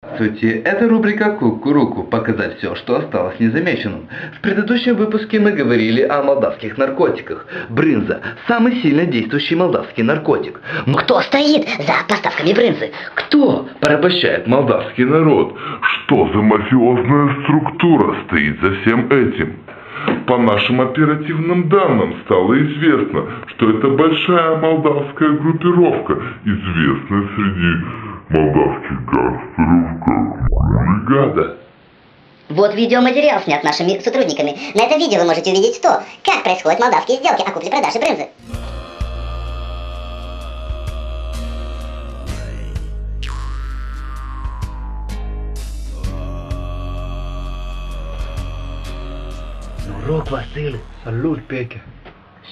Здравствуйте, это рубрика «Кукуруку. Показать все, что осталось незамеченным». В предыдущем выпуске мы говорили о молдавских наркотиках. Брынза – самый сильно действующий молдавский наркотик. Но кто стоит за поставками брынзы? Кто порабощает молдавский народ? Что за мафиозная структура стоит за всем этим? По нашим оперативным данным стало известно, что это большая молдавская группировка, известная среди молдавских гангстеров как бригада. Вот видеоматериал снят нашими сотрудниками. На этом видео вы можете увидеть то, как происходят молдавские сделки о купле-продаже брынзы. Noroc, Vasile! Salut, Peche!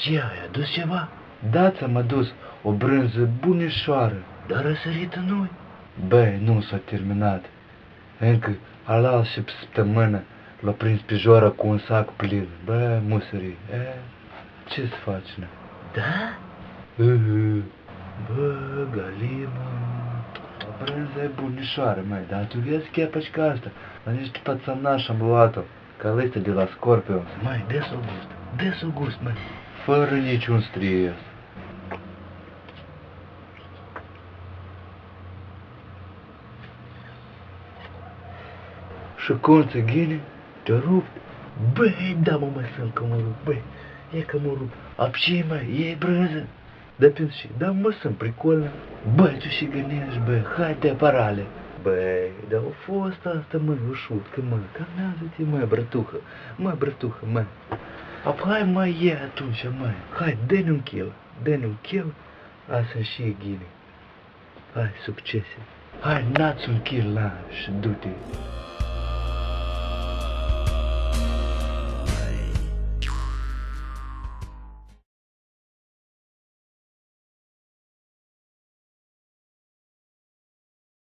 Ce ai adus ceva? Da, ți-am adus o brânză bunișoară, dar răsărită nu-i. Băi, nu s-a terminat. Încă alaltă săptămână l-a prins pe Jora cu un sac plin. Bă, musării, ce să faci, ne? Da? Bă, Galima, brânza e bunișoară, măi, dar tu vezi chepașca asta. La niște pățănași am luat-o. Ca ăsta de la Scorpion. Mai, des august, măi. Fără niciun stres. Și cum ți ghine? Te rupt? Băi, da mă sunt că mă rup, băi. E că mă rup. Apșii, măi, e brânză. Da pentru și, da mă sunt pricolnă. Băi, tu și gândești, băi, hai te aparale. Băi, dar a fost asta, măi, o șutcă, măi, calmează-te, măi, brătuhă, măi. Hai, măi, e atunci, măi, hai, dă-ne un kil, asta și e ghine. Hai, succese. Hai, nați un kil la și du-te.